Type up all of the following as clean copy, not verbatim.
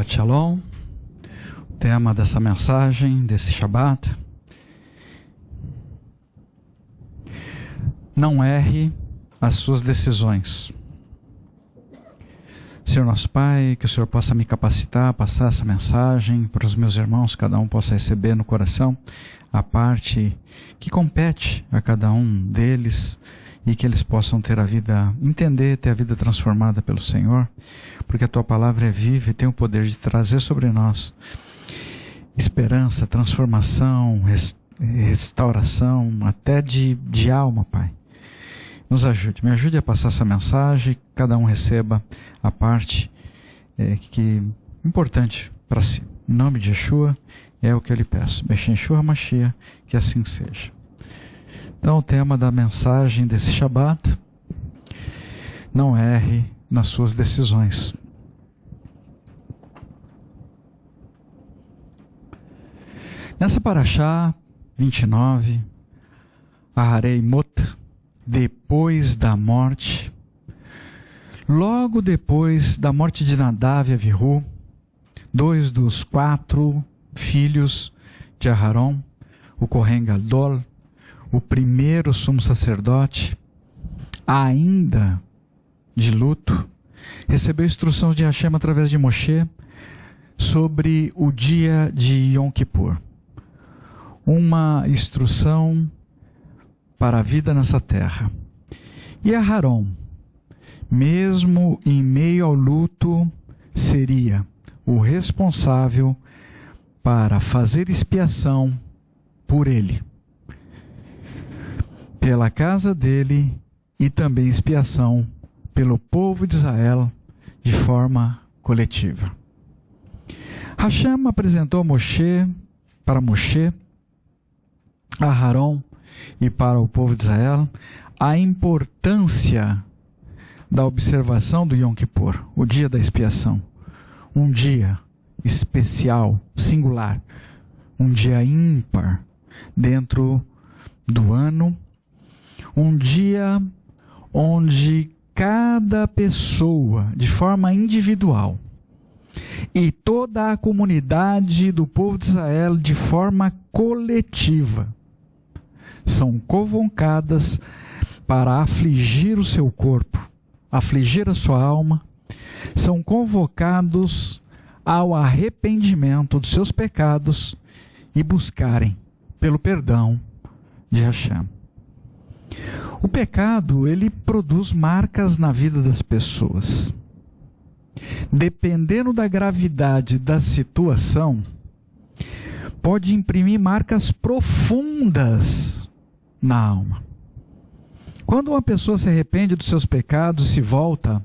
Shabbat Shalom. O tema dessa mensagem, desse Shabbat: não erre as suas decisões. Senhor nosso Pai, que o Senhor possa me capacitar a passar essa mensagem para os meus irmãos, cada um possa receber no coração a parte que compete a cada um deles, e que eles possam ter a vida, ter a vida transformada pelo Senhor, porque a Tua palavra é viva e tem o poder de trazer sobre nós esperança, transformação, restauração, até de alma, Pai. Nos ajude, me ajude a passar essa mensagem, cada um receba a parte que é importante para si. Em nome de Yeshua, é o que eu lhe peço. B'Shem Yeshua HaMashiach, que assim seja. Então, o tema da mensagem desse Shabbat: não erre nas suas decisões. Nessa Parashá 29, Aharei Mot, depois da morte, logo depois da morte de Nadav e Avihu, dois dos 4 filhos de Aharon, o Kohen Gadol, o primeiro sumo sacerdote, ainda de luto, recebeu instrução de Hashem através de Moshe sobre o dia de Yom Kippur. Uma instrução para a vida nessa terra. E Aharon, mesmo em meio ao luto, seria o responsável para fazer expiação por ele, pela casa dele, e também expiação pelo povo de Israel de forma coletiva. Hashem apresentou para Moshe, Aharon e para o povo de Israel a importância da observação do Yom Kippur, o dia da expiação. Um dia especial, singular, um dia ímpar dentro do ano, um dia onde cada pessoa, de forma individual, e toda a comunidade do povo de Israel, de forma coletiva, são convocadas para afligir o seu corpo, afligir a sua alma, são convocados ao arrependimento dos seus pecados e buscarem pelo perdão de Hashem. O pecado, ele produz marcas na vida das pessoas. Dependendo da gravidade da situação, pode imprimir marcas profundas na alma. Quando uma pessoa se arrepende dos seus pecados e se volta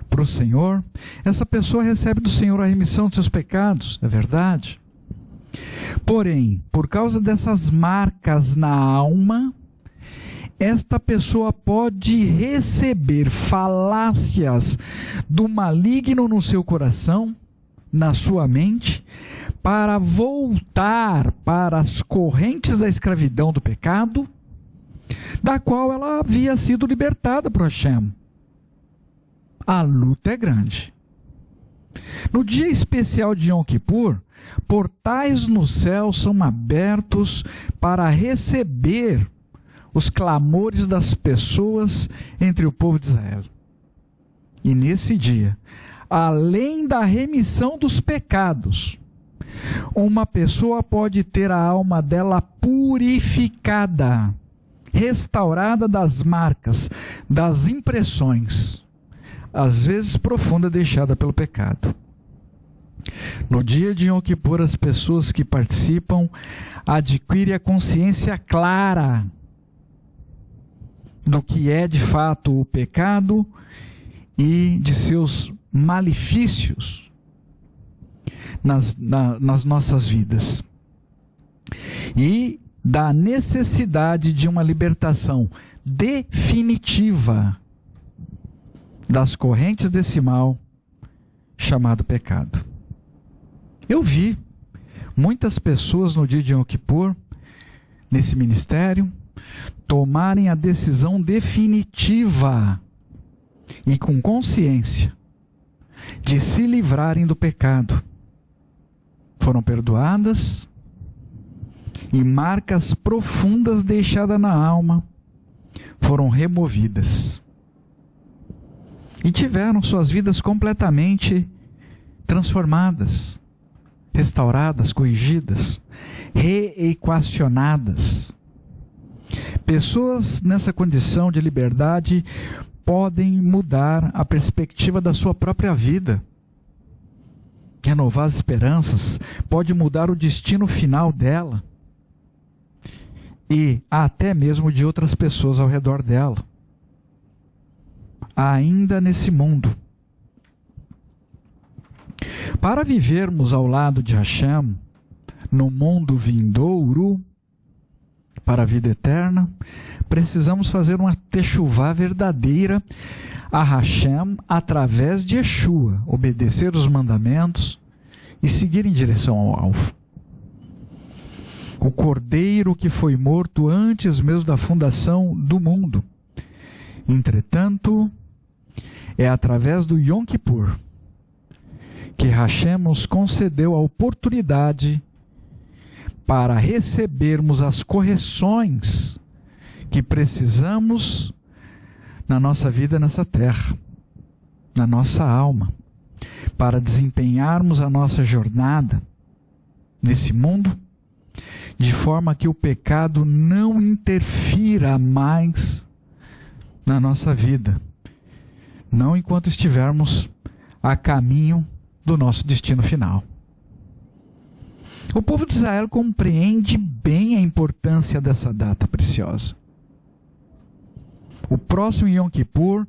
para o Senhor, essa pessoa recebe do Senhor a remissão dos seus pecados, é verdade. Porém, por causa dessas marcas na alma, esta pessoa pode receber falácias do maligno no seu coração, na sua mente, para voltar para as correntes da escravidão do pecado, da qual ela havia sido libertada por Hashem. A luta é grande. No dia especial de Yom Kippur, portais no céu são abertos para receber os clamores das pessoas entre o povo de Israel. E nesse dia, além da remissão dos pecados, uma pessoa pode ter a alma dela purificada, restaurada das marcas, das impressões, às vezes profunda, deixada pelo pecado. No dia de Yom Kippur, as pessoas que participam adquirem a consciência clara do que é de fato o pecado e de seus malefícios nas nossas vidas, e da necessidade de uma libertação definitiva das correntes desse mal chamado pecado. Eu vi muitas pessoas no dia de Yom Kippur, nesse ministério, tomarem a decisão definitiva e com consciência de se livrarem do pecado. Foram perdoadas e marcas profundas deixadas na alma foram removidas. E tiveram suas vidas completamente transformadas, restauradas, corrigidas, reequacionadas. Pessoas nessa condição de liberdade podem mudar a perspectiva da sua própria vida, renovar as esperanças, pode mudar o destino final dela e até mesmo de outras pessoas ao redor dela. Ainda nesse mundo. Para vivermos ao lado de Hashem, no mundo vindouro, para a vida eterna, precisamos fazer uma techuvá verdadeira a Hashem através de Yeshua, obedecer os mandamentos e seguir em direção ao alvo. O Cordeiro que foi morto antes mesmo da fundação do mundo. Entretanto, é através do Yom Kippur que Hashem nos concedeu a oportunidade para recebermos as correções que precisamos na nossa vida nessa terra, na nossa alma, para desempenharmos a nossa jornada nesse mundo, de forma que o pecado não interfira mais na nossa vida, não enquanto estivermos a caminho do nosso destino final. O povo de Israel compreende bem a importância dessa data preciosa. O próximo Yom Kippur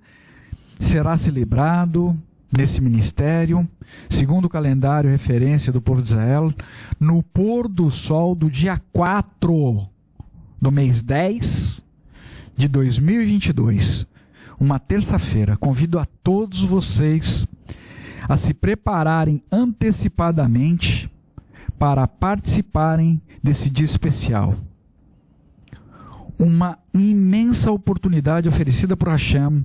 será celebrado nesse ministério, segundo o calendário referência do povo de Israel, no pôr do sol do dia 4 do mês 10 de 2022, uma terça-feira. Convido a todos vocês a se prepararem antecipadamente para participarem desse dia especial. Uma imensa oportunidade oferecida por Hashem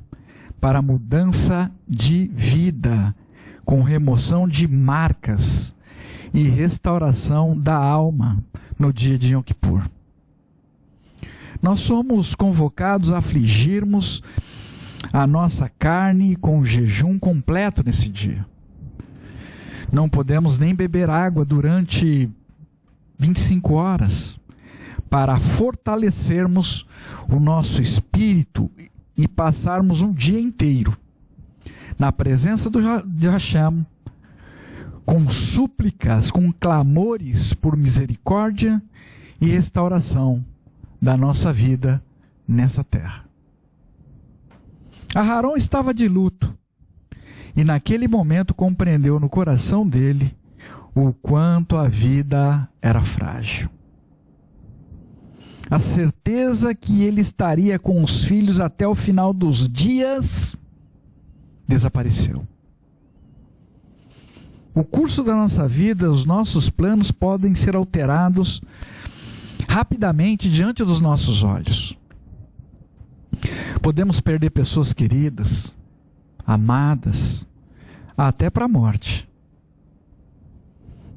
para mudança de vida, com remoção de marcas e restauração da alma no dia de Yom Kippur. Nós somos convocados a afligirmos a nossa carne com jejum completo nesse dia. Não podemos nem beber água durante 25 horas para fortalecermos o nosso espírito e passarmos um dia inteiro na presença de Hashem, com súplicas, com clamores por misericórdia e restauração da nossa vida nessa terra. Aharon estava de luto e naquele momento compreendeu no coração dele o quanto a vida era frágil. A certeza que ele estaria com os filhos até o final dos dias desapareceu. O curso da nossa vida, os nossos planos podem ser alterados rapidamente diante dos nossos olhos. Podemos perder pessoas queridas, amadas, até para a morte.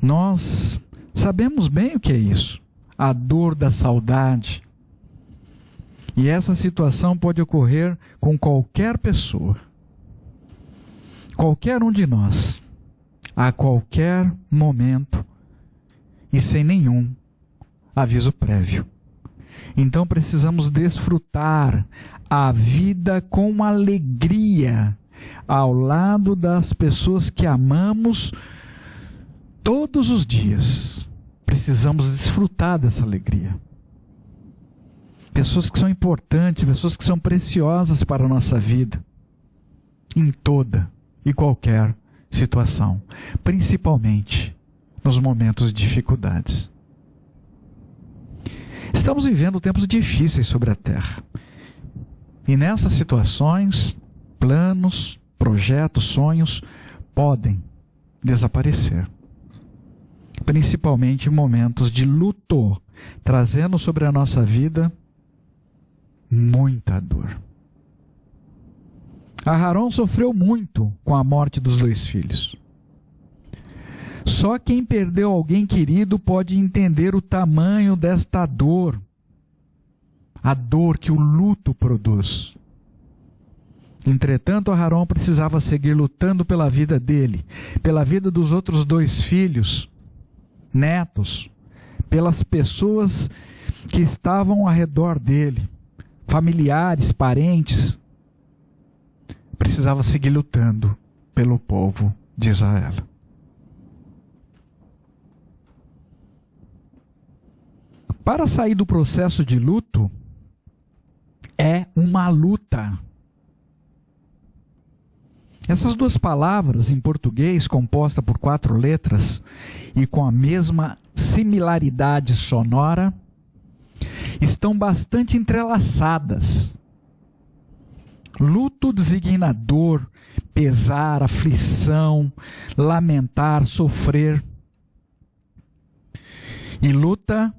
Nós sabemos bem o que é isso, a dor da saudade. E essa situação pode ocorrer com qualquer pessoa, qualquer um de nós, a qualquer momento e sem nenhum aviso prévio. Então precisamos desfrutar a vida com alegria ao lado das pessoas que amamos todos os dias. Precisamos desfrutar dessa alegria. Pessoas que são importantes, pessoas que são preciosas para a nossa vida, em toda e qualquer situação, principalmente nos momentos de dificuldades. Estamos vivendo tempos difíceis sobre a Terra. E nessas situações, planos, projetos, sonhos podem desaparecer. Principalmente em momentos de luto, trazendo sobre a nossa vida muita dor. Aharon sofreu muito com a morte dos 2 filhos. Só quem perdeu alguém querido pode entender o tamanho desta dor, a dor que o luto produz. Entretanto, Aharon precisava seguir lutando pela vida dele, pela vida dos outros 2 filhos, netos, pelas pessoas que estavam ao redor dele, familiares, parentes. Precisava seguir lutando pelo povo de Israel. Para sair do processo de luto, é uma luta. Essas 2 palavras em português, composta por 4 letras e com a mesma similaridade sonora, estão bastante entrelaçadas. Luto designa dor, pesar, aflição, lamentar, sofrer. E luta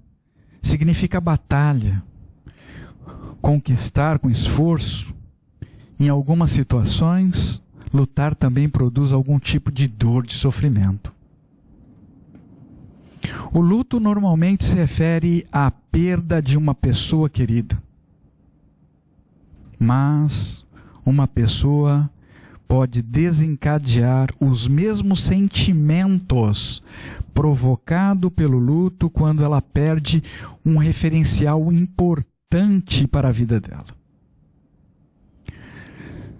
significa batalha, conquistar com esforço. Em algumas situações, lutar também produz algum tipo de dor, de sofrimento. O luto normalmente se refere à perda de uma pessoa querida. Mas uma pessoa pode desencadear os mesmos sentimentos provocados pelo luto quando ela perde um referencial importante para a vida dela.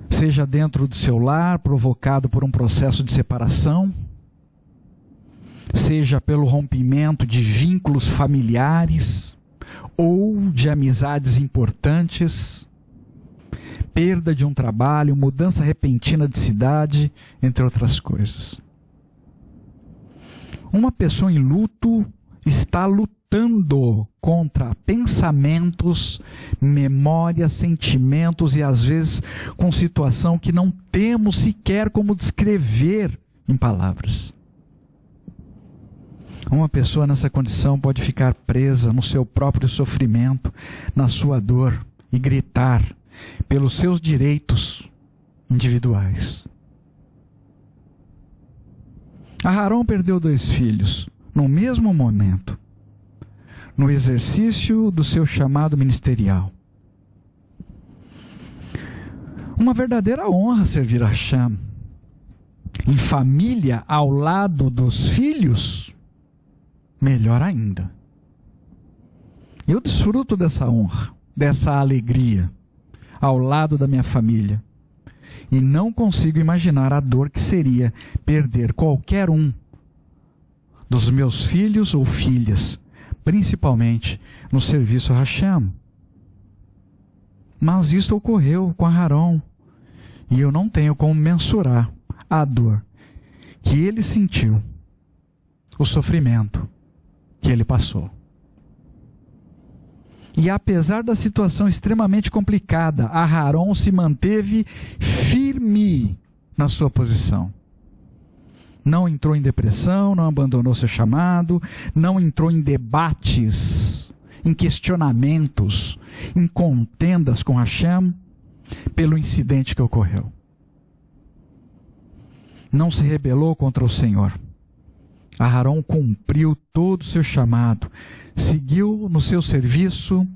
Seja dentro do seu lar, provocado por um processo de separação, seja pelo rompimento de vínculos familiares ou de amizades importantes, perda de um trabalho, mudança repentina de cidade, entre outras coisas. Uma pessoa em luto está lutando contra pensamentos, memórias, sentimentos e às vezes com situação que não temos sequer como descrever em palavras. Uma pessoa nessa condição pode ficar presa no seu próprio sofrimento, na sua dor e gritar pelos seus direitos individuais. Aharon perdeu 2 filhos no mesmo momento, no exercício do seu chamado ministerial. Uma verdadeira honra servir a Hashem. Em família, ao lado dos filhos, melhor ainda. Eu desfruto dessa honra, dessa alegria, ao lado da minha família. E não consigo imaginar a dor que seria perder qualquer um dos meus filhos ou filhas, principalmente no serviço a Hashem. Mas isso ocorreu com Aharon, e eu não tenho como mensurar a dor que ele sentiu, o sofrimento que ele passou. E apesar da situação extremamente complicada, Aharon se manteve firme na sua posição. Não entrou em depressão, não abandonou seu chamado, não entrou em debates, em questionamentos, em contendas com Hashem pelo incidente que ocorreu. Não se rebelou contra o Senhor. Aharon cumpriu todo o seu chamado, seguiu no seu serviço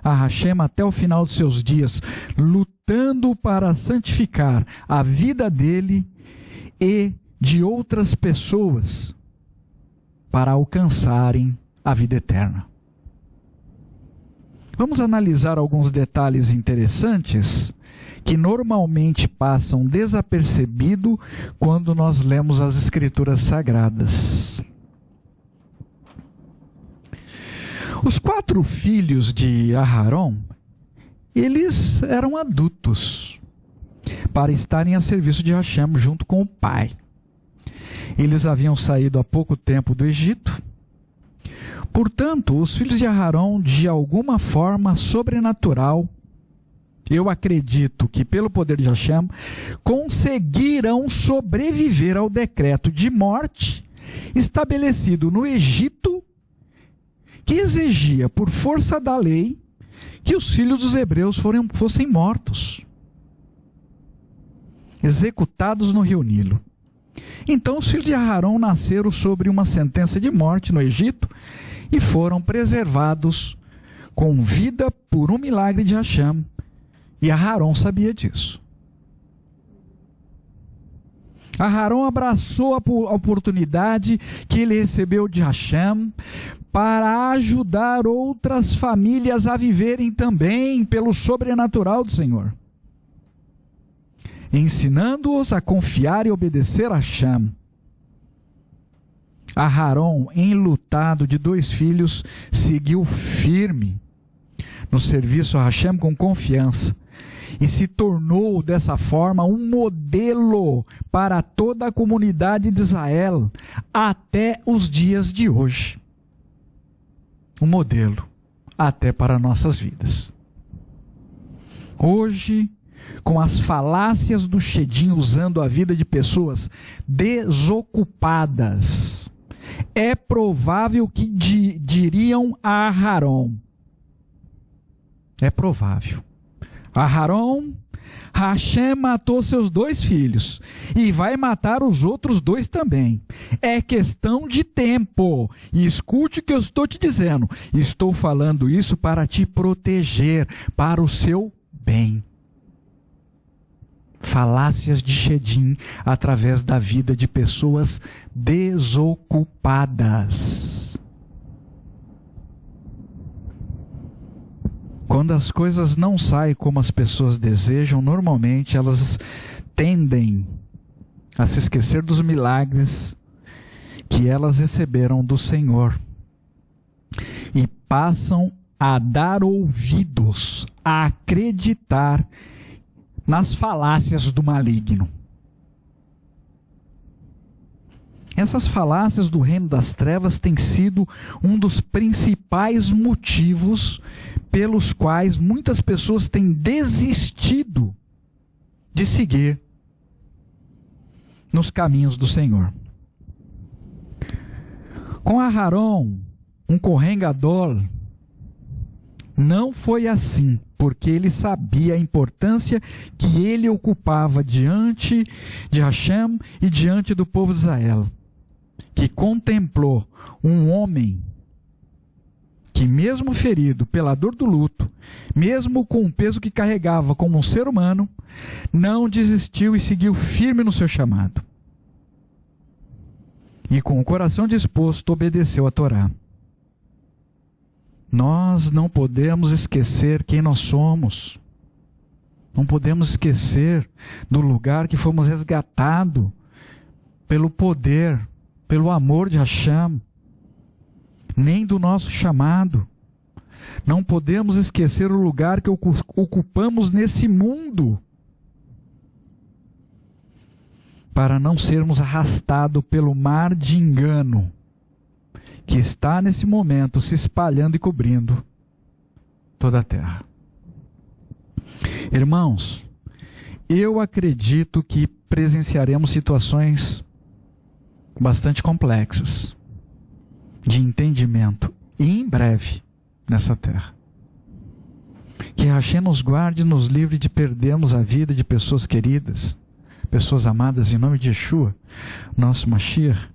a Hashem até o final dos seus dias, lutando para santificar a vida dele e de outras pessoas para alcançarem a vida eterna. Vamos analisar alguns detalhes interessantes que normalmente passam desapercebido quando nós lemos as Escrituras Sagradas. Os 4 filhos de Aharon, eles eram adultos para estarem a serviço de Hashem junto com o pai. Eles haviam saído há pouco tempo do Egito. Portanto, os filhos de Aharon, de alguma forma sobrenatural, eu acredito que pelo poder de Hashem, conseguiram sobreviver ao decreto de morte estabelecido no Egito, que exigia, por força da lei, que os filhos dos hebreus fossem mortos. executados no rio Nilo. Então os filhos de Aarão nasceram sobre uma sentença de morte no Egito e foram preservados com vida por um milagre de Hashem. E Aarão sabia disso. Aarão abraçou a oportunidade que ele recebeu de Hashem para ajudar outras famílias a viverem também pelo sobrenatural do Senhor, ensinando-os a confiar e obedecer a Hashem. Aarão, enlutado de 2 filhos, seguiu firme no serviço a Hashem com confiança e se tornou dessa forma um modelo para toda a comunidade de Israel até os dias de hoje. Um modelo até para nossas vidas. Hoje, com as falácias do Shedim usando a vida de pessoas desocupadas, é provável que diriam a Aarão. É provável. Aarão, Hashem matou seus 2 filhos e vai matar os outros 2 também. É questão de tempo. E escute o que eu estou te dizendo. Estou falando isso para te proteger, para o seu bem. Falácias de Shedim através da vida de pessoas desocupadas. Quando as coisas não saem como as pessoas desejam, normalmente elas tendem a se esquecer dos milagres que elas receberam do Senhor e passam a dar ouvidos, a acreditar nas falácias do maligno. Essas falácias do reino das trevas têm sido um dos principais motivos pelos quais muitas pessoas têm desistido de seguir nos caminhos do Senhor. Com Aarão, um Kohen Gadol, não foi assim, porque ele sabia a importância que ele ocupava diante de Hashem e diante do povo de Israel, que contemplou um homem que, mesmo ferido pela dor do luto, mesmo com o peso que carregava como um ser humano, não desistiu e seguiu firme no seu chamado. E com o coração disposto, obedeceu a Torá. Nós não podemos esquecer quem nós somos. Não podemos esquecer do lugar que fomos resgatados pelo poder, pelo amor de Hashem, nem do nosso chamado. Não podemos esquecer o lugar que ocupamos nesse mundo, para não sermos arrastados pelo mar de engano que está nesse momento se espalhando e cobrindo toda a terra. Irmãos, eu acredito que presenciaremos situações bastante complexas de entendimento e em breve nessa terra. Que Hashem nos guarde e nos livre de perdermos a vida de pessoas queridas, pessoas amadas em nome de Yeshua, nosso Mashiach.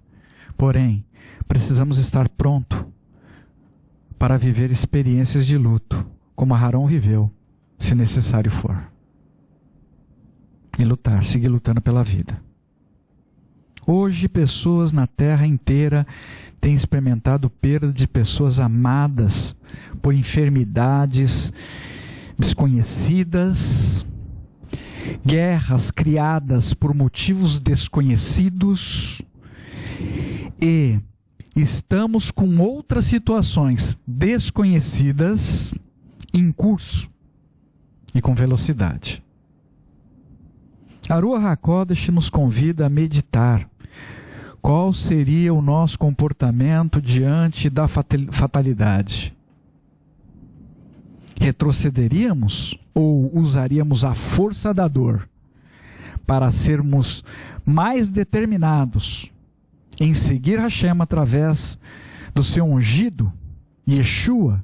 Porém, precisamos estar pronto para viver experiências de luto, como Aarão viveu, se necessário for. E lutar, seguir lutando pela vida. Hoje, pessoas na terra inteira têm experimentado perda de pessoas amadas por enfermidades desconhecidas, guerras criadas por motivos desconhecidos, e estamos com outras situações desconhecidas em curso e com velocidade. A Ruach HaKodesh nos convida a meditar qual seria o nosso comportamento diante da fatalidade. Retrocederíamos ou usaríamos a força da dor para sermos mais determinados em seguir Hashem através do seu ungido, Yeshua,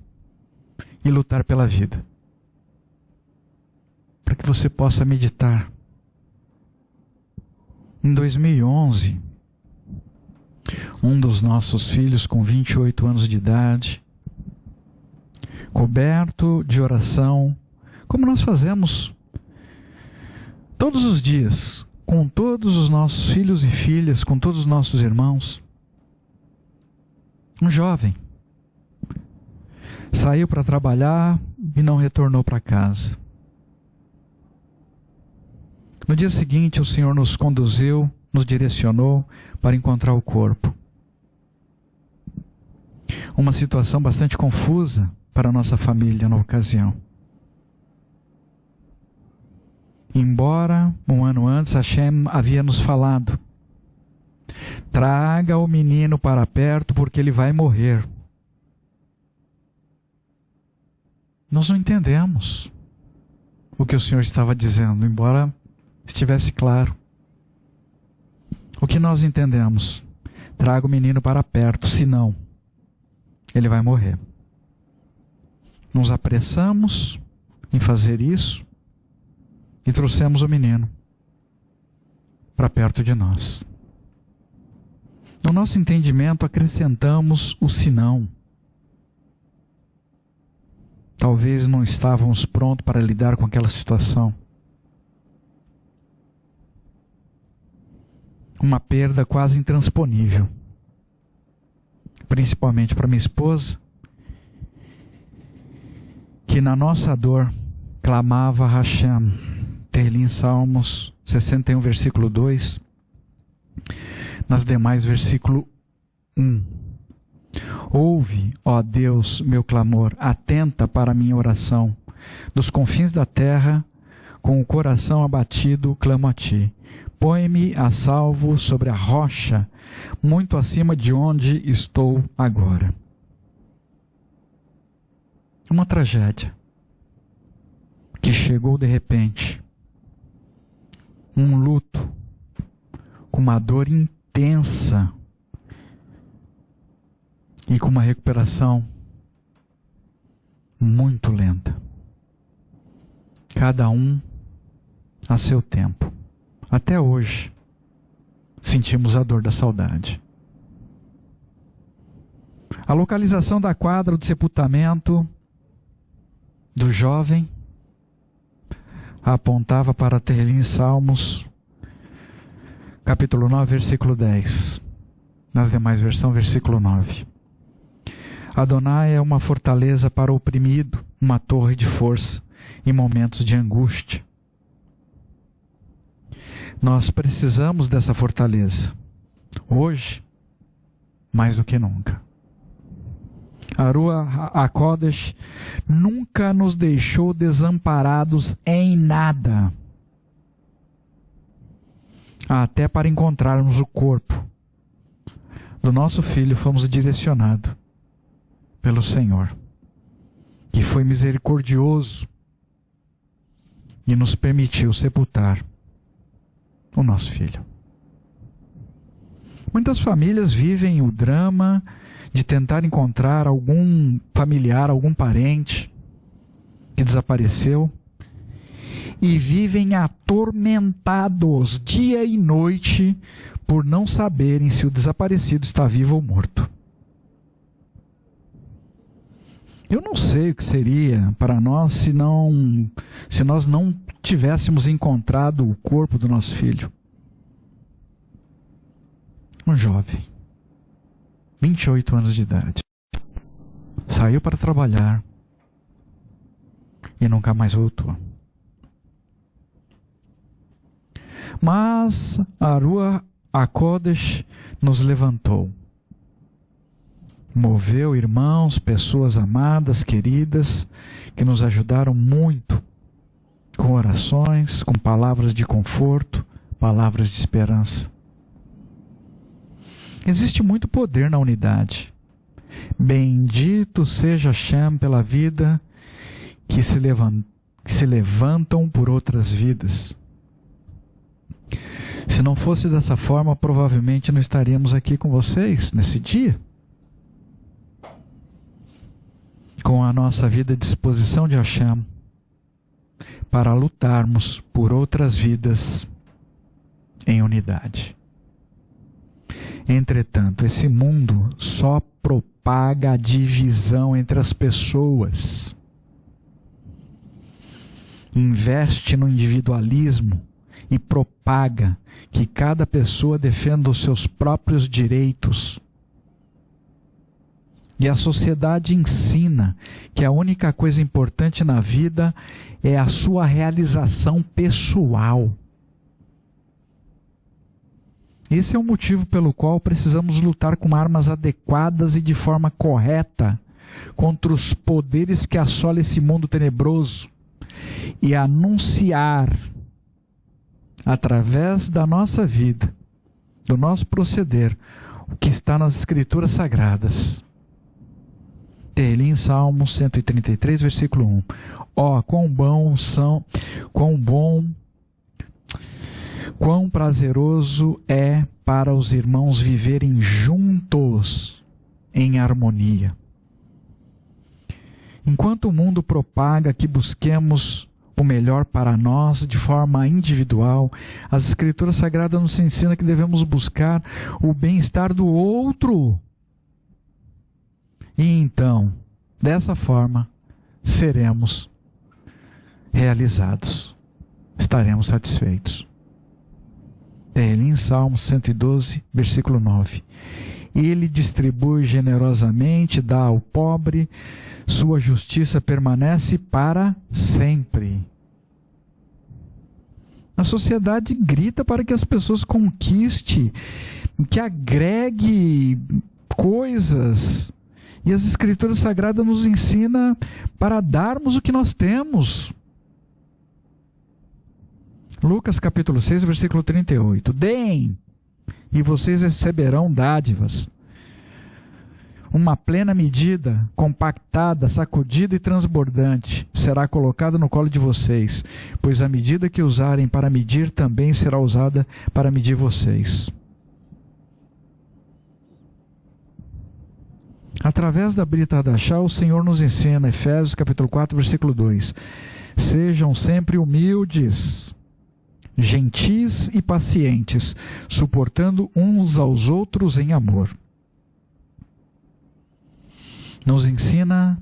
e lutar pela vida? Para que você possa meditar Em 2011, um dos nossos filhos, com 28 anos de idade, coberto de oração, como nós fazemos todos os dias, com todos os nossos filhos e filhas, com todos os nossos irmãos, um jovem saiu para trabalhar e não retornou para casa. No dia seguinte, o Senhor nos conduziu, nos direcionou para encontrar o corpo. Uma situação bastante confusa para a nossa família na ocasião. Embora, um ano antes, Hashem havia nos falado: traga o menino para perto porque ele vai morrer. Nós não entendemos o que o Senhor estava dizendo, embora estivesse claro. O que nós entendemos? Traga o menino para perto, senão ele vai morrer. Nos apressamos em fazer isso e trouxemos o menino para perto de nós. No nosso entendimento, acrescentamos o senão. Talvez não estávamos prontos para lidar com aquela situação. Uma perda quase intransponível. Principalmente para minha esposa, que na nossa dor clamava a Hashem. Tehillim, Salmos 61, versículo 2. Nas demais, versículo 1. Ouve, ó Deus, meu clamor, atenta para a minha oração. Dos confins da terra, com o coração abatido, clamo a ti. Põe-me a salvo sobre a rocha, muito acima de onde estou agora. Uma tragédia que chegou de repente. Um luto, com uma dor intensa e com uma recuperação muito lenta. Cada um a seu tempo. Até hoje, sentimos a dor da saudade. A localização da quadra do sepultamento do jovem apontava para Tehillim, Salmos, capítulo 9, versículo 10. Nas demais versões, versículo 9. Adonai é uma fortaleza para o oprimido, uma torre de força em momentos de angústia. Nós precisamos dessa fortaleza, hoje, mais do que nunca. A Ruach HaKodesh nunca nos deixou desamparados em nada, até para encontrarmos o corpo do nosso filho, fomos direcionados pelo Senhor, que foi misericordioso e nos permitiu sepultar o nosso filho. Muitas famílias vivem o drama de tentar encontrar algum familiar, algum parente que desapareceu e vivem atormentados dia e noite por não saberem se o desaparecido está vivo ou morto. Eu não sei o que seria para nós se nós não tivéssemos encontrado o corpo do nosso filho. Um jovem, 28 anos de idade, saiu para trabalhar e nunca mais voltou. Mas a Ruach HaKodesh nos levantou. Moveu irmãos, pessoas amadas, queridas, que nos ajudaram muito com orações, com palavras de conforto, palavras de esperança. Existe muito poder na unidade. Bendito seja Hashem pela vida que se levantam por outras vidas. Se não fosse dessa forma, provavelmente não estaríamos aqui com vocês nesse dia. Com a nossa vida à disposição de Hashem, para lutarmos por outras vidas em unidade. Entretanto, esse mundo só propaga a divisão entre as pessoas. Investe no individualismo e propaga que cada pessoa defenda os seus próprios direitos. E a sociedade ensina que a única coisa importante na vida é a sua realização pessoal. Esse é o motivo pelo qual precisamos lutar com armas adequadas e de forma correta contra os poderes que assolam esse mundo tenebroso e anunciar, através da nossa vida, do nosso proceder, o que está nas Escrituras Sagradas. Ele em Salmo 133, versículo 1. Quão prazeroso é para os irmãos viverem juntos em harmonia. Enquanto o mundo propaga que busquemos o melhor para nós de forma individual, as Escrituras Sagradas nos ensinam que devemos buscar o bem-estar do outro. E então, dessa forma, seremos realizados, estaremos satisfeitos. Ele em Salmo 112, versículo 9. Ele distribui generosamente, dá ao pobre, sua justiça permanece para sempre. A sociedade grita para que as pessoas conquistem, que agregue coisas. E as Escrituras Sagradas nos ensinam para darmos o que nós temos. Lucas capítulo 6, versículo 38. Deem, e vocês receberão dádivas. Uma plena medida, compactada, sacudida e transbordante, será colocada no colo de vocês, pois a medida que usarem para medir também será usada para medir vocês. Através da Brita Hadashah, o Senhor nos ensina, Efésios capítulo 4, versículo 2. Sejam sempre humildes, gentis e pacientes, suportando uns aos outros em amor. Nos ensina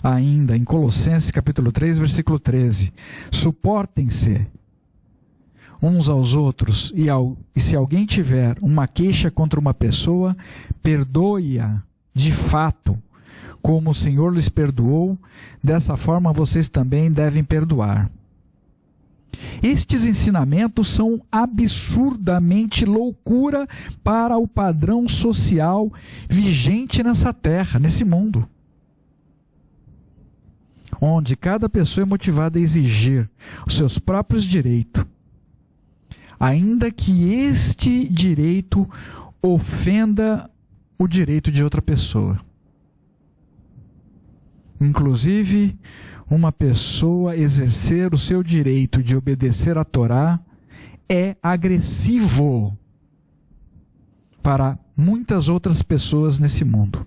ainda em Colossenses capítulo 3, versículo 13. Suportem-se uns aos outros, e se alguém tiver uma queixa contra uma pessoa, perdoe-a de fato, como o Senhor lhes perdoou, dessa forma vocês também devem perdoar. Estes ensinamentos são absurdamente loucura para o padrão social vigente nessa terra, nesse mundo, onde cada pessoa é motivada a exigir os seus próprios direitos, ainda que este direito ofenda o direito de outra pessoa. Inclusive, uma pessoa exercer o seu direito de obedecer à Torá é agressivo para muitas outras pessoas nesse mundo.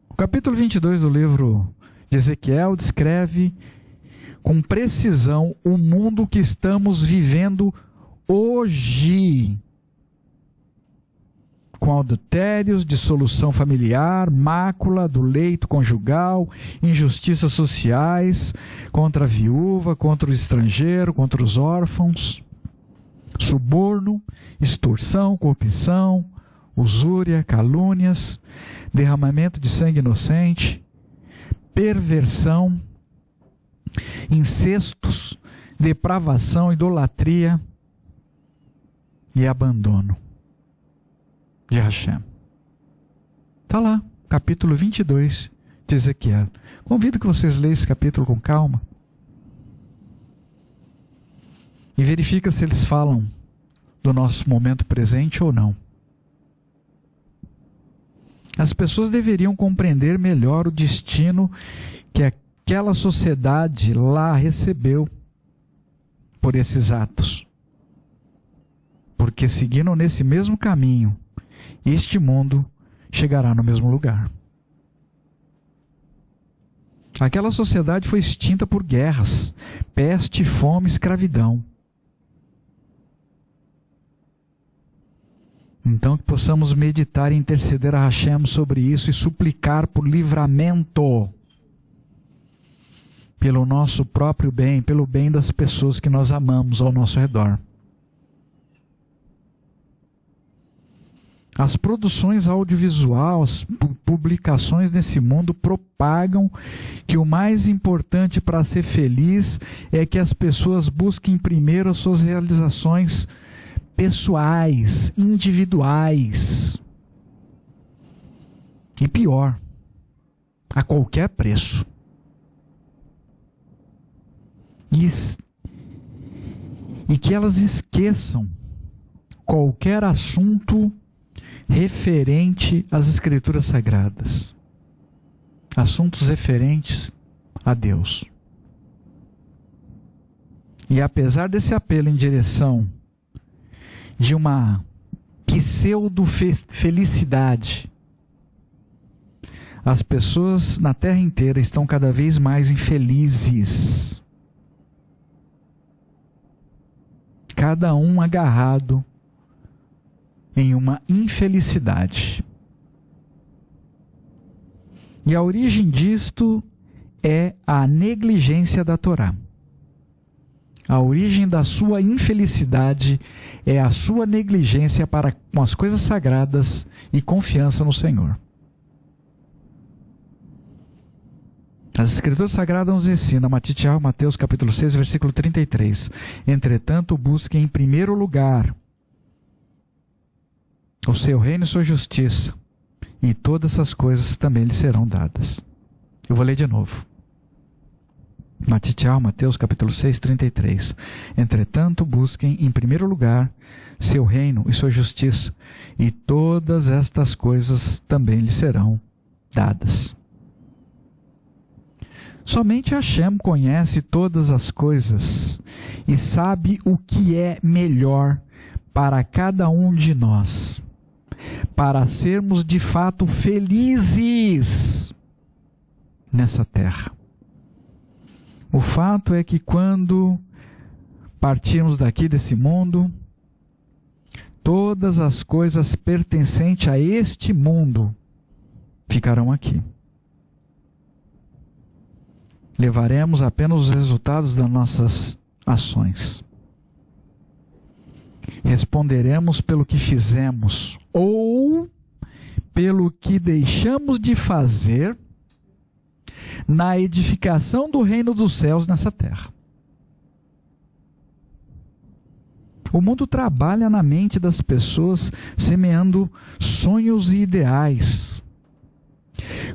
O capítulo 22 do livro de Ezequiel descreve com precisão o mundo que estamos vivendo hoje, com adultérios, dissolução familiar, mácula do leito conjugal, injustiças sociais, contra a viúva, contra o estrangeiro, contra os órfãos, suborno, extorsão, corrupção, usúria, calúnias, derramamento de sangue inocente, perversão, incestos, depravação, idolatria e abandono de Hashem. Está lá, capítulo 22 de Ezequiel. Convido que vocês leiam esse capítulo com calma e verifica se eles falam do nosso momento presente ou não. As pessoas deveriam compreender melhor o destino que aquela sociedade lá recebeu por esses atos, porque seguindo nesse mesmo caminho, este mundo chegará no mesmo lugar. Aquela sociedade foi extinta por guerras, peste, fome, escravidão. Então que possamos meditar e interceder a Hashem sobre isso e suplicar por livramento, pelo nosso próprio bem, pelo bem das pessoas que nós amamos ao nosso redor. As produções audiovisuais, publicações nesse mundo propagam que o mais importante para ser feliz é que as pessoas busquem primeiro as suas realizações pessoais, individuais. E pior, a qualquer preço. E que elas esqueçam qualquer assunto referente às Escrituras Sagradas. Assuntos referentes a Deus. E apesar desse apelo em direção de uma pseudo-felicidade, as pessoas na terra inteira estão cada vez mais infelizes. Cada um agarrado em uma infelicidade. E a origem disto é a negligência da Torá. A origem da sua infelicidade é a sua negligência para com as coisas sagradas e confiança no Senhor. As Escrituras Sagradas nos ensinam, Mateus capítulo 6, versículo 33. Entretanto, busquem em primeiro lugar o seu reino e sua justiça, e todas essas coisas também lhe serão dadas. Eu vou ler de novo. Mateus capítulo 6, 33. Entretanto, busquem em primeiro lugar seu reino e sua justiça, e todas estas coisas também lhe serão dadas. Somente Hashem conhece todas as coisas e sabe o que é melhor para cada um de nós, para sermos de fato felizes nessa terra. O fato é que quando partirmos daqui desse mundo, todas as coisas pertencentes a este mundo ficarão aqui. Levaremos apenas os resultados das nossas ações. Responderemos pelo que fizemos ou pelo que deixamos de fazer na edificação do reino dos céus nessa terra. O mundo trabalha na mente das pessoas, semeando sonhos e ideais.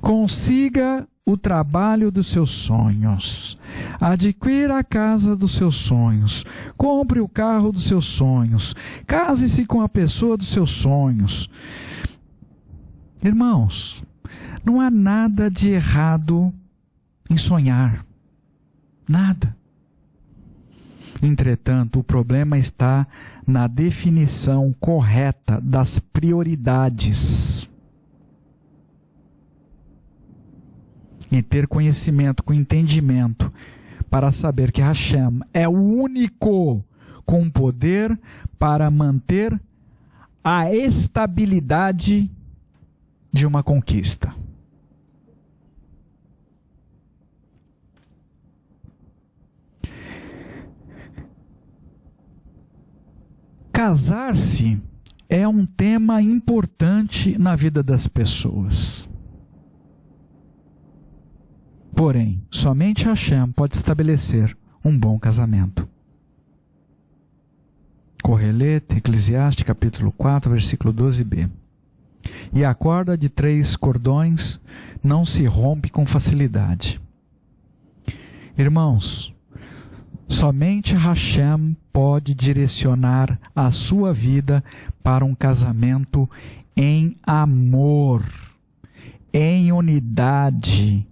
Consiga o trabalho dos seus sonhos, adquira a casa dos seus sonhos, compre o carro dos seus sonhos, case-se com a pessoa dos seus sonhos. Irmãos, não há nada de errado em sonhar, nada. Entretanto, o problema está na definição correta das prioridades. E ter conhecimento, com entendimento, para saber que Hashem é o único com poder para manter a estabilidade de uma conquista. Casar-se é um tema importante na vida das pessoas. Porém, somente Hashem pode estabelecer um bom casamento. Correlete, Eclesiastes, capítulo 4, versículo 12b. E a corda de 3 cordões não se rompe com facilidade. Irmãos, somente Hashem pode direcionar a sua vida para um casamento em amor, em unidade,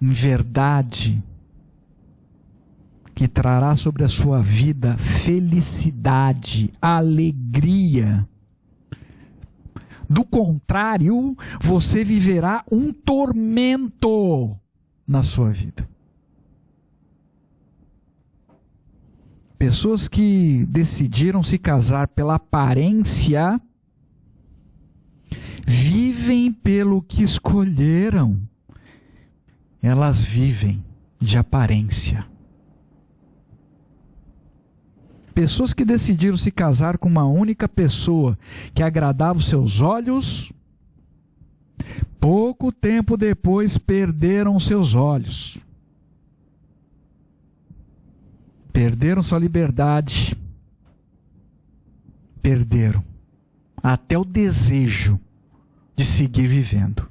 em verdade, que trará sobre a sua vida felicidade, alegria. Do contrário, você viverá um tormento na sua vida. Pessoas que decidiram se casar pela aparência vivem pelo que escolheram. Elas vivem de aparência. Pessoas que decidiram se casar com uma única pessoa que agradava os seus olhos, pouco tempo depois perderam os seus olhos. Perderam sua liberdade. Perderam até o desejo de seguir vivendo.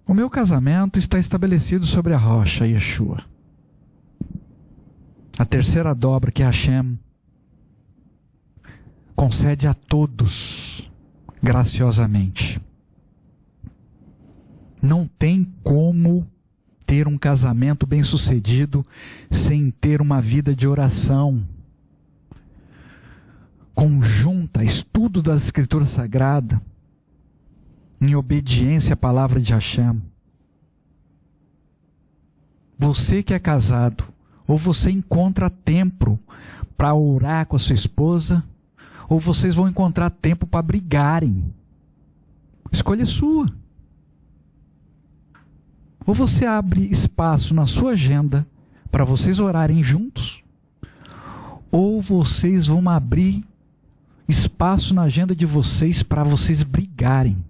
O meu casamento está estabelecido sobre a rocha Yeshua. A terceira dobra que Hashem concede a todos graciosamente. Não tem como ter um casamento bem-sucedido sem ter uma vida de oração conjunta, estudo das Escrituras Sagradas, em obediência à palavra de Hashem. Você que é casado, ou você encontra tempo para orar com a sua esposa, ou vocês vão encontrar tempo para brigarem. Escolha sua. Ou você abre espaço na sua agenda para vocês orarem juntos, ou vocês vão abrir espaço na agenda de vocês para vocês brigarem.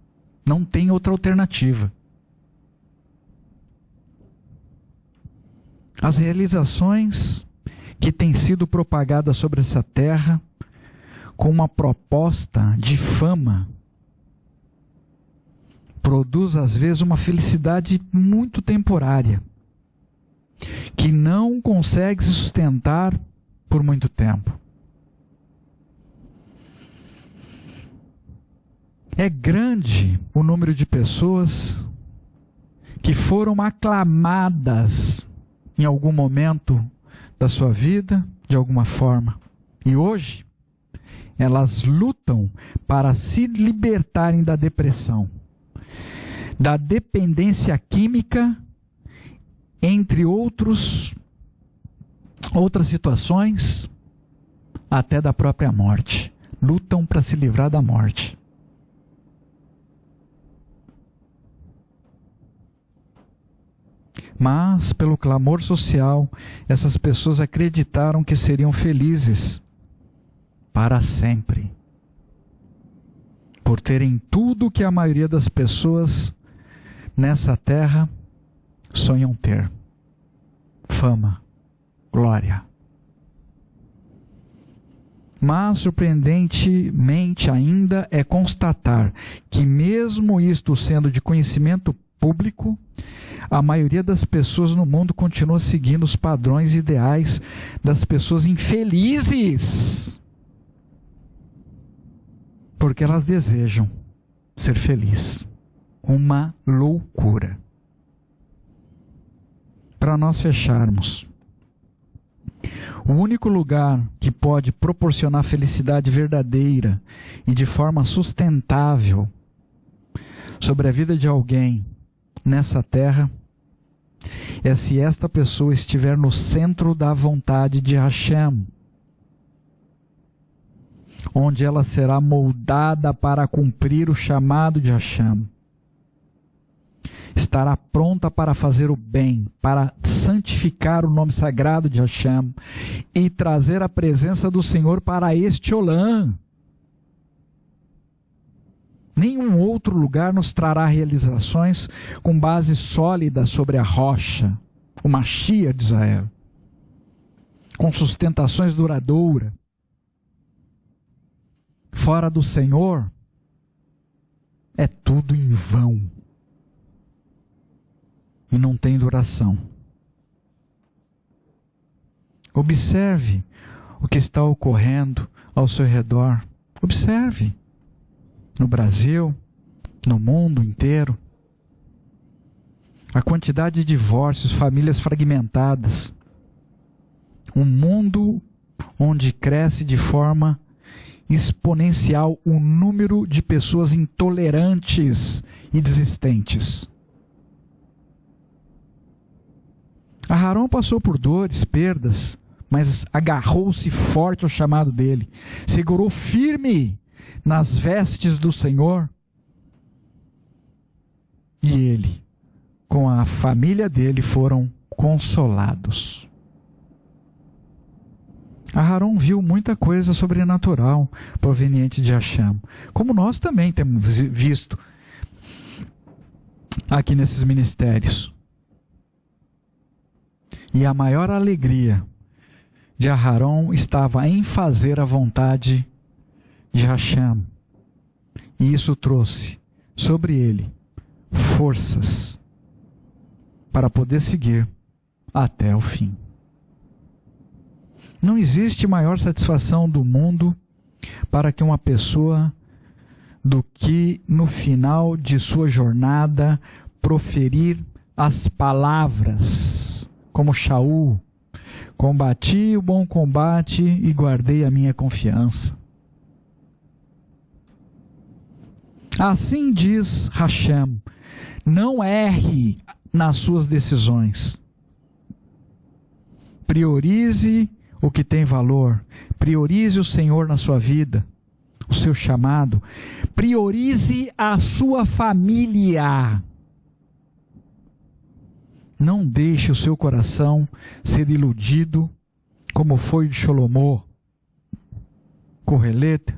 Não tem outra alternativa. As realizações que têm sido propagadas sobre essa terra com uma proposta de fama produz às vezes uma felicidade muito temporária que não consegue se sustentar por muito tempo. É grande o número de pessoas que foram aclamadas em algum momento da sua vida, de alguma forma. E hoje, elas lutam para se libertarem da depressão, da dependência química, entre outras situações, até da própria morte. Lutam para se livrar da morte. Mas, pelo clamor social, essas pessoas acreditaram que seriam felizes para sempre, por terem tudo que a maioria das pessoas nessa terra sonham ter: fama, glória. Mas, surpreendentemente ainda, é constatar que, mesmo isto sendo de conhecimento público, a maioria das pessoas no mundo continua seguindo os padrões ideais das pessoas infelizes, porque elas desejam ser felizes. Uma loucura. Para nós fecharmos, o único lugar que pode proporcionar felicidade verdadeira e de forma sustentável sobre a vida de alguém nessa terra é se esta pessoa estiver no centro da vontade de Hashem, onde ela será moldada para cumprir o chamado de Hashem. Estará pronta para fazer o bem, para santificar o nome sagrado de Hashem e trazer a presença do Senhor para este Olã. Nenhum outro lugar nos trará realizações com base sólida sobre a rocha, o Mashiach de Israel, com sustentações duradouras. Fora do Senhor, é tudo em vão e não tem duração. Observe o que está ocorrendo ao seu redor. Observe. No Brasil, no mundo inteiro, a quantidade de divórcios, famílias fragmentadas, um mundo onde cresce de forma exponencial o número de pessoas intolerantes e desistentes. Aharon passou por dores, perdas, mas agarrou-se forte ao chamado dele, segurou firme nas vestes do Senhor, e ele, com a família dele, foram consolados. Aharon viu muita coisa sobrenatural proveniente de Hashem, como nós também temos visto aqui nesses ministérios. E a maior alegria de Aharon estava em fazer a vontade de Hashem. E isso trouxe sobre ele forças para poder seguir até o fim. Não existe maior satisfação do mundo para que uma pessoa do que no final de sua jornada proferir as palavras como Shaul: combati o bom combate e guardei a minha confiança. Assim diz Hashem: não erre nas suas decisões. Priorize o que tem valor. Priorize o Senhor na sua vida, o seu chamado. Priorize a sua família. Não deixe o seu coração ser iludido, como foi de Salomão. Correlete,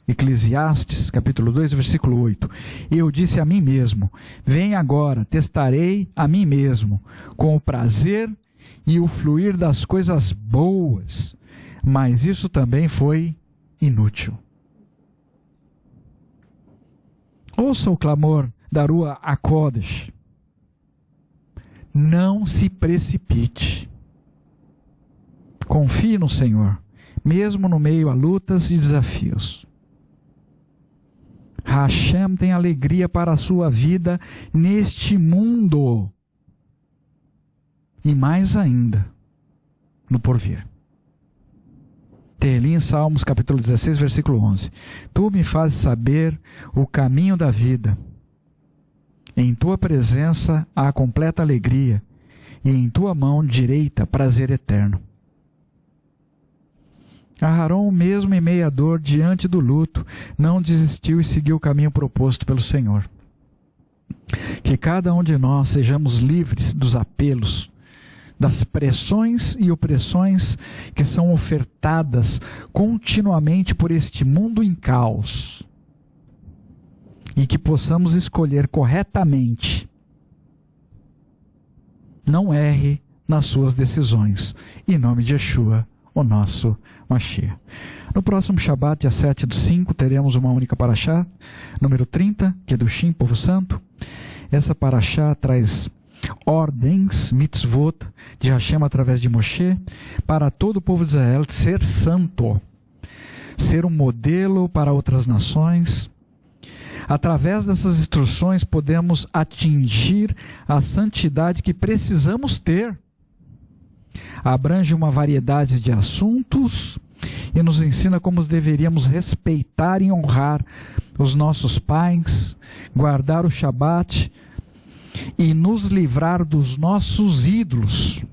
Eclesiastes, capítulo 2, versículo 8. Eu disse a mim mesmo: vem agora, testarei a mim mesmo, com o prazer e o fluir das coisas boas. Mas isso também foi inútil. Ouça o clamor da Rua HaKodesh. Não se precipite. Confie no Senhor, mesmo no meio a lutas e desafios. Hashem tem alegria para a sua vida neste mundo e mais ainda no porvir. Tehillim, Salmos, capítulo 16, versículo 11. Tu me fazes saber o caminho da vida. Em tua presença há completa alegria, e em tua mão direita prazer eterno. Aharon, mesmo em meio à dor, diante do luto, não desistiu e seguiu o caminho proposto pelo Senhor. Que cada um de nós sejamos livres dos apelos, das pressões e opressões que são ofertadas continuamente por este mundo em caos. E que possamos escolher corretamente. Não erre nas suas decisões. Em nome de Yeshua, o nosso Mashiach. No próximo Shabat, dia 7/5, teremos uma única paraxá, número 30, que é do Shim, Povo Santo. Essa paraxá traz ordens, mitzvot, de Hashem através de Moshe, para todo o povo de Israel ser santo, ser um modelo para outras nações. Através dessas instruções podemos atingir a santidade que precisamos ter. Abrange uma variedade de assuntos e nos ensina como deveríamos respeitar e honrar os nossos pais, guardar o Shabat e nos livrar dos nossos ídolos.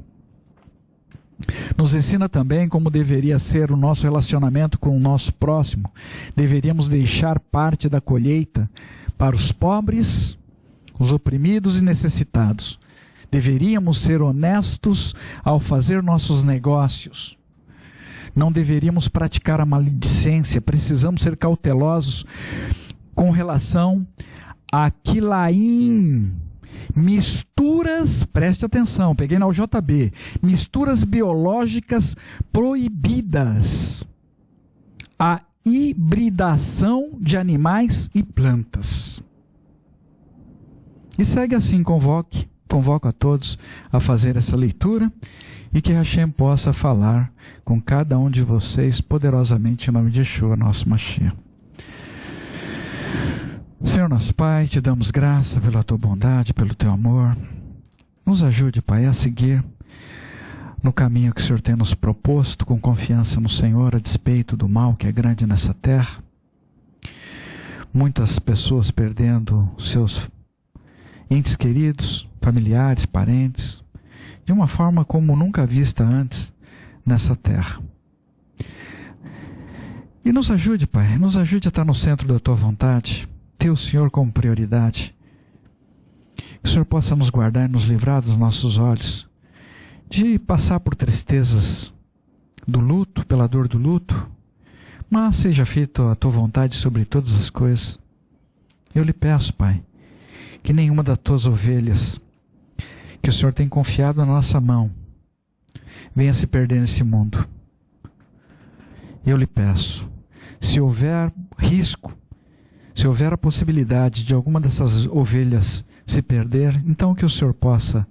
Nos ensina também como deveria ser o nosso relacionamento com o nosso próximo. Deveríamos deixar parte da colheita para os pobres, os oprimidos e necessitados. Deveríamos ser honestos ao fazer nossos negócios. Não deveríamos praticar a maledicência. Precisamos ser cautelosos com relação a quilaim, misturas, preste atenção, peguei na UJB, misturas biológicas proibidas, a hibridação de animais e plantas. E segue assim, convoco a todos a fazer essa leitura e que Hashem possa falar com cada um de vocês poderosamente em nome de Yeshua, nosso Mashiach. Senhor nosso Pai, te damos graça pela tua bondade, pelo teu amor. Nos ajude, Pai, a seguir no caminho que o Senhor tem nos proposto, com confiança no Senhor, a despeito do mal que é grande nessa terra. Muitas pessoas perdendo seus entes queridos, familiares, parentes, de uma forma como nunca vista antes nessa terra. E nos ajude, Pai, nos ajude a estar no centro da Tua vontade, ter o Senhor como prioridade. Que o Senhor possa nos guardar e nos livrar dos nossos olhos de passar por tristezas do luto, pela dor do luto, mas seja feita a Tua vontade sobre todas as coisas. Eu lhe peço, Pai, que nenhuma das Tuas ovelhas que o Senhor tem confiado na nossa mão venha se perder nesse mundo. Eu lhe peço, se houver risco, se houver a possibilidade de alguma dessas ovelhas se perder, então que o Senhor possa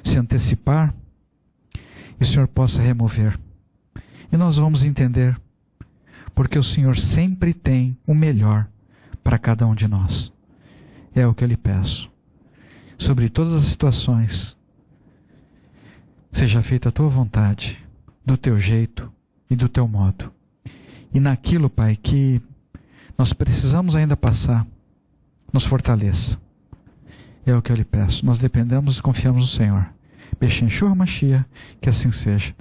se antecipar e o Senhor possa remover. E nós vamos entender, porque o Senhor sempre tem o melhor para cada um de nós. É o que eu lhe peço. Sobre todas as situações, seja feita a Tua vontade, do Teu jeito e do Teu modo. E naquilo, Pai, que nós precisamos ainda passar, nos fortaleça. É o que eu lhe peço. Nós dependemos e confiamos no Senhor. Bechém Shur Mashiach, que assim seja.